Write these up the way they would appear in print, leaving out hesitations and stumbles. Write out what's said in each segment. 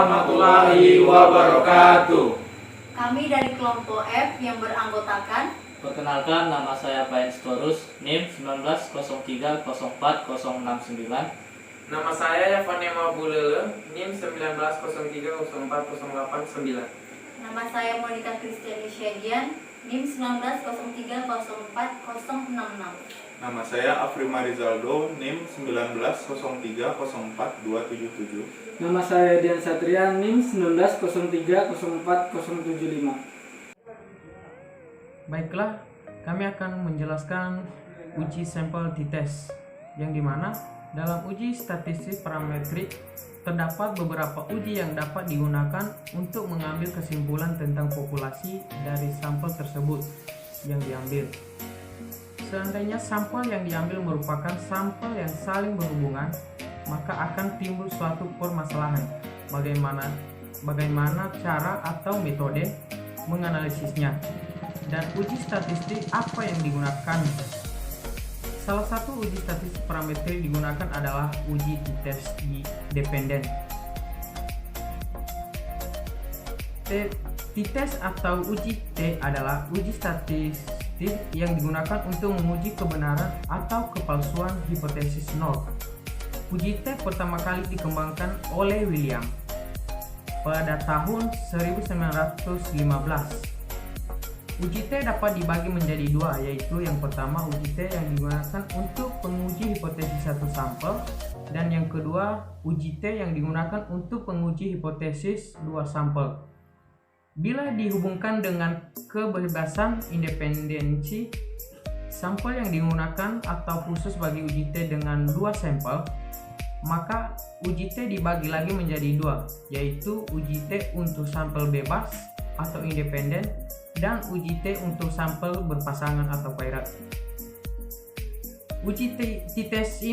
warahmatullahi wabarakatuh. Kami dari kelompok F yang beranggotakan. Perkenalkan, nama saya Paen Storus, NIM 1903040069. Nama saya Yavanema Bulele, NIM 1903040809. Nama saya Monica Kristiani Syedian, NIM 1903040066. Nama saya Afrima Rizaldo, NIM 1903040277. Nama saya Dian Satria, NIM 1903040075. Baiklah, kami akan menjelaskan uji sampel t-test, yang dimana dalam uji statistik parametrik terdapat beberapa uji yang dapat digunakan untuk mengambil kesimpulan tentang populasi dari sampel tersebut yang diambil. Seandainya sampel yang diambil merupakan sampel yang saling berhubungan, maka akan timbul suatu permasalahan bagaimana cara atau metode menganalisisnya. Dan uji statistik apa yang digunakan? Salah satu uji statistik parametrik digunakan adalah uji t-test dependen. T-test atau uji T adalah uji statistik yang digunakan untuk menguji kebenaran atau kepalsuan hipotesis nol. Uji T pertama kali dikembangkan oleh William pada tahun 1915. Uji T dapat dibagi menjadi dua, yaitu yang pertama uji T yang digunakan untuk penguji hipotesis satu sampel, dan yang kedua uji T yang digunakan untuk penguji hipotesis dua sampel. Bila dihubungkan dengan kebebasan independensi sampel yang digunakan atau khusus bagi uji T dengan dua sampel, maka uji T dibagi lagi menjadi dua, yaitu uji T untuk sampel bebas atau independen dan uji T untuk sampel berpasangan atau paired. Uji t-test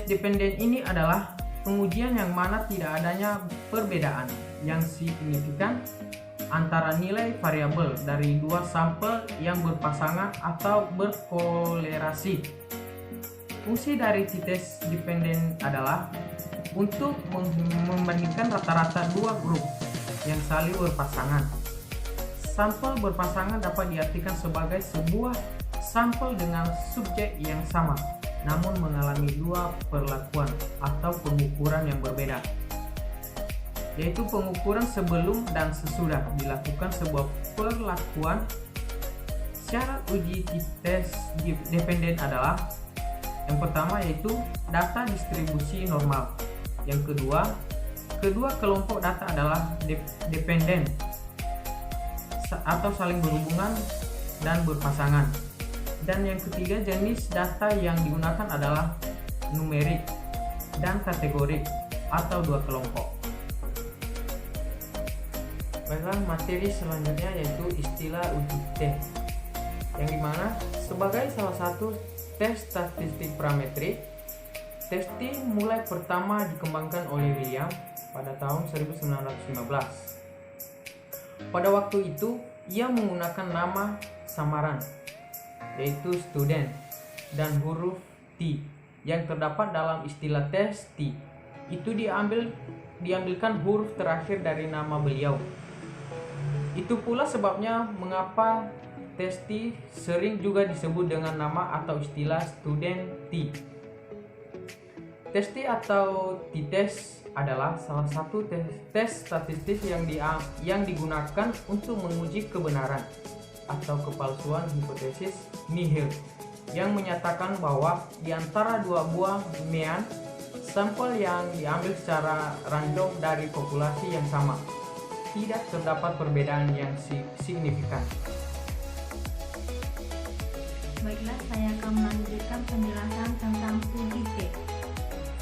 dependen ini adalah pengujian yang mana tidak adanya perbedaan yang signifikan antara nilai variabel dari dua sampel yang berpasangan atau berkolerasi. Fungsi dari t-test dependen adalah untuk membandingkan rata-rata dua grup yang saling berpasangan. Sampel berpasangan dapat diartikan sebagai sebuah sampel dengan subjek yang sama, namun mengalami dua perlakuan atau pengukuran yang berbeda, yaitu pengukuran sebelum dan sesudah dilakukan sebuah perlakuan. Syarat uji t-test dependen adalah yang pertama yaitu data distribusi normal. Yang kedua kelompok data adalah dependen atau saling berhubungan dan berpasangan. Dan yang ketiga, jenis data yang digunakan adalah numerik dan kategorik atau dua kelompok. Baiklah, materi selanjutnya yaitu istilah uji T, yang dimana sebagai salah satu tes statistik parametrik, tes T mulai pertama dikembangkan oleh William pada tahun 1915. Pada waktu itu, ia menggunakan nama samaran, yaitu student, dan huruf T yang terdapat dalam istilah tes T. Itu diambilkan huruf terakhir dari nama beliau. Itu pula sebabnya mengapa tes T sering juga disebut dengan nama atau istilah student T. Tes T atau t-test adalah salah satu tes statistik yang digunakan untuk menguji kebenaran atau kepalsuan hipotesis nihil, yang menyatakan bahwa di antara dua buah mean sampel yang diambil secara random dari populasi yang sama tidak terdapat perbedaan yang signifikan. Baiklah, saya akan melanjutkan penjelasan tentang uji T.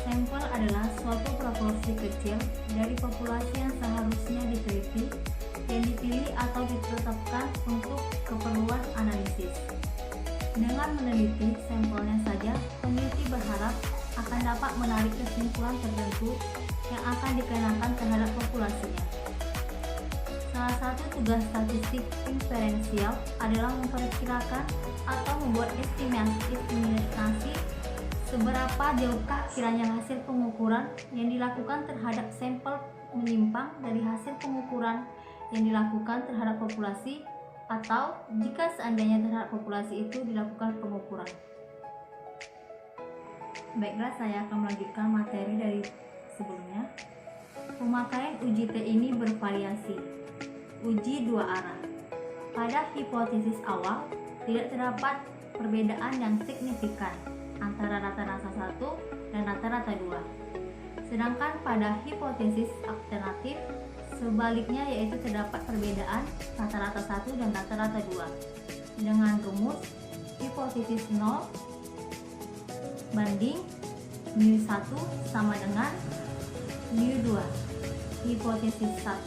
Sampel adalah suatu proporsi kecil dari populasi yang seharusnya diteliti, yang dipilih atau ditetapkan untuk keperluan analisis. Dengan meneliti sampelnya saja, peneliti berharap akan dapat menarik kesimpulan tertentu yang akan dikenakan terhadap populasinya. Salah satu tugas statistik inferensial adalah memperkirakan atau membuat estimasi Seberapa jauhkah kiranya hasil pengukuran yang dilakukan terhadap sampel menyimpang dari hasil pengukuran yang dilakukan terhadap populasi, atau jika seandainya terhadap populasi itu dilakukan pengukuran. Baiklah, saya akan melanjutkan materi dari sebelumnya. Pemakaian uji T ini bervariasi. Uji dua arah. Pada hipotesis awal, tidak terdapat perbedaan yang signifikan antara rata-rata 1 dan rata-rata 2. Sedangkan pada hipotesis alternatif, sebaliknya, yaitu terdapat perbedaan rata-rata 1 dan rata-rata 2. Dengan rumus hipotesis 0 banding mu1 sama dengan mu2. Hipotesis 1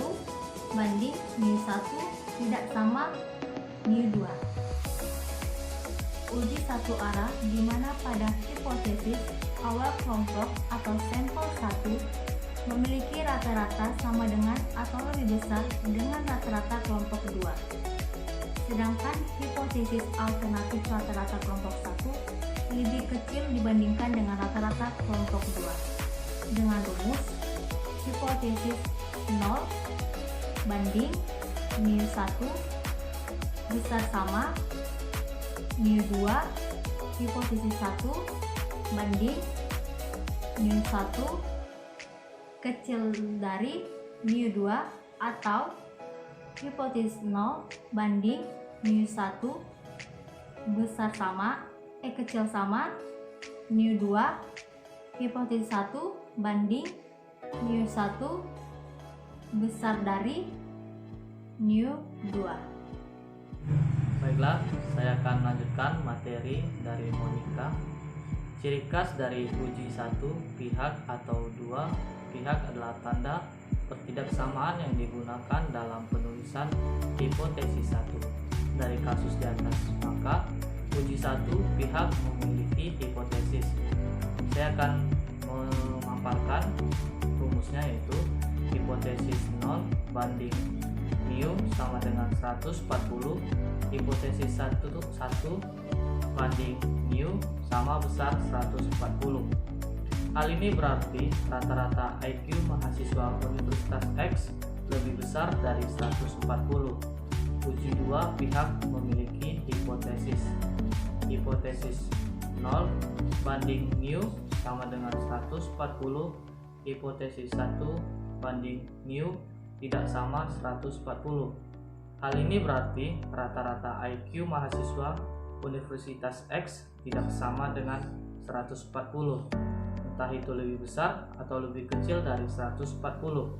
banding mu1 tidak sama mu2. Uji satu arah di mana pada hipotesis awal kelompok atau sampel 1 memiliki rata-rata sama dengan atau lebih besar dengan rata-rata kelompok 2. Sedangkan hipotesis alternatif rata-rata kelompok 1 lebih kecil dibandingkan dengan rata-rata kelompok 2. Dengan rumus hipotesis 0 banding mu1 besar sama mu2, hipotesis 1 banding mu1 kecil dari mu2, atau hipotesis 0 banding mu1 besar sama kecil sama mu2, hipotesis 1 banding mu1 besar dari mu2. Baiklah, saya akan melanjutkan materi dari Monica. Ciri khas dari uji satu pihak atau dua pihak adalah tanda ketidaksamaan yang digunakan dalam penulisan hipotesis 1 dari kasus di atas. Maka uji satu pihak memiliki hipotesis. Saya akan memaparkan rumusnya, yaitu hipotesis 0 banding mu sama dengan 140, hipotesis 1 banding mu sama besar 140. Hal ini berarti rata-rata IQ mahasiswa Universitas X lebih besar dari 140. Uji dua pihak memiliki hipotesis. Hipotesis 0 banding mu sama dengan 140, hipotesis 1 banding mu tidak sama 140. Hal ini berarti rata-rata IQ mahasiswa Universitas X tidak sama dengan 140, entah itu lebih besar atau lebih kecil dari 140.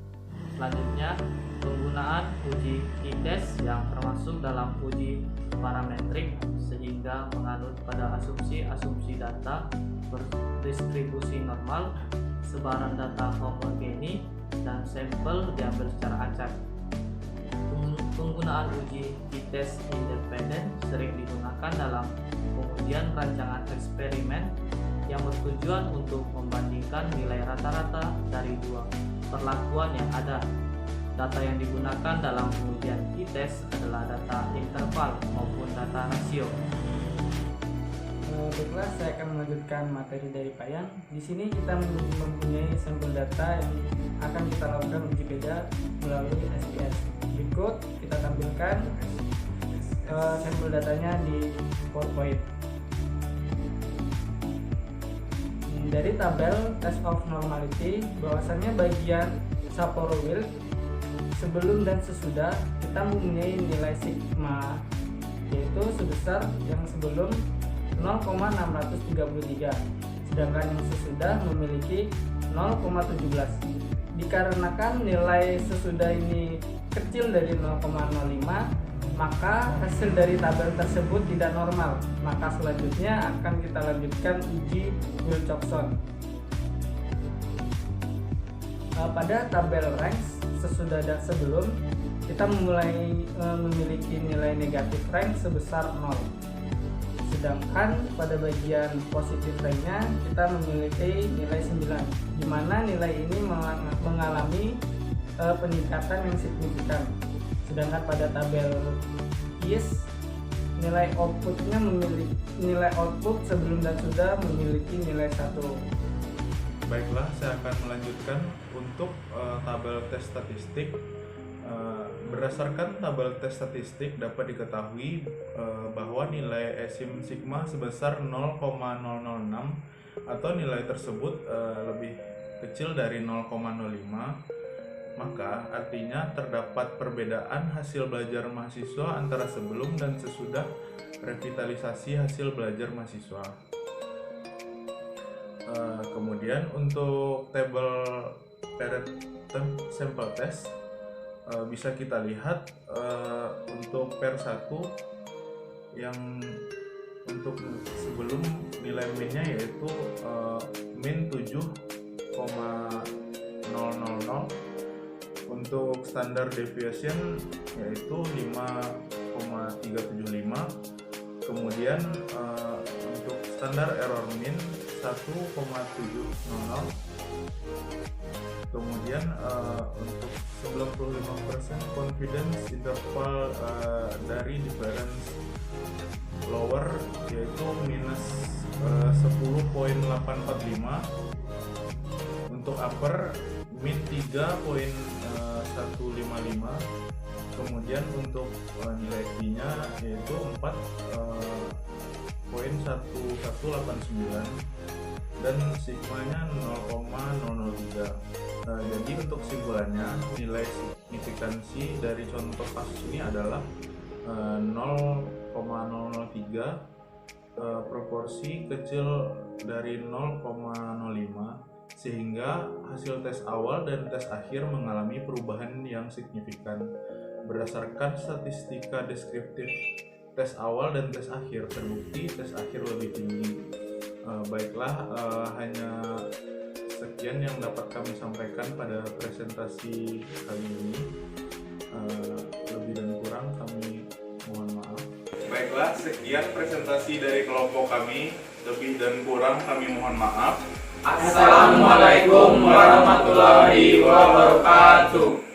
Selanjutnya, penggunaan uji t-test yang termasuk dalam uji parametrik sehingga menganut pada asumsi data berdistribusi normal, sebaran data homogeni, dan sampel diambil secara acak. Penggunaan uji t-test independen sering digunakan dalam pengujian rancangan eksperimen yang bertujuan untuk membandingkan nilai rata-rata dari dua perlakuan yang ada. Data yang digunakan dalam pengujian t-test adalah data interval maupun data rasio. Baiklah, saya akan melanjutkan materi dari Pak Yan. Di sini kita mempunyai sampel data yang akan kita lakukan uji beda melalui SPSS. Berikut kita tampilkan sampel datanya di PowerPoint. Dari tabel test of normality, bahwasannya bagian Sapporo-Wilk sebelum dan sesudah kita mempunyai nilai sigma, yaitu sebesar yang sebelum 0,633, sedangkan yang sesudah memiliki 0,17. Dikarenakan nilai sesudah ini kecil dari 0,05, maka hasil dari tabel tersebut tidak normal. Maka selanjutnya akan kita lanjutkan uji Wilcoxon. Pada tabel range sesudah dan sebelum, kita memiliki nilai negatif range sebesar 0. Sedangkan pada bagian positif range-nya kita memiliki nilai 9, di mana nilai ini mengalami peningkatan yang signifikan. Sedangkan pada tabel KIS nilai output sebelum dan sudah memiliki nilai 1. Baiklah, saya akan melanjutkan untuk tabel tes statistik. Berdasarkan tabel tes statistik dapat diketahui bahwa nilai esim sigma sebesar 0,006 atau nilai tersebut lebih kecil dari 0,05, maka artinya terdapat perbedaan hasil belajar mahasiswa antara sebelum dan sesudah revitalisasi hasil belajar mahasiswa. Kemudian untuk tabel parent sample test bisa kita lihat untuk per 1 yang untuk sebelum nilai minnya yaitu min 7,000, untuk standar deviation yaitu 5,375, kemudian untuk standar error min 1,700, kemudian untuk 95% confidence interval dari difference lower yaitu minus 10,845, untuk upper min 3,155, kemudian untuk nilai T-nya yaitu 4,1189 dan sigmanya 0,003. Jadi untuk kesimpulannya nilai signifikansi dari contoh kasus ini adalah 0,003, proporsi kecil dari 0,05, sehingga hasil tes awal dan tes akhir mengalami perubahan yang signifikan. Berdasarkan statistika deskriptif tes awal dan tes akhir, terbukti tes akhir lebih tinggi. Baiklah, hanya sekian yang dapat kami sampaikan pada presentasi kali ini. Lebih dan kurang kami mohon maaf. Baiklah, sekian presentasi dari kelompok kami. Lebih dan kurang kami mohon maaf. Assalamualaikum warahmatullahi wabarakatuh.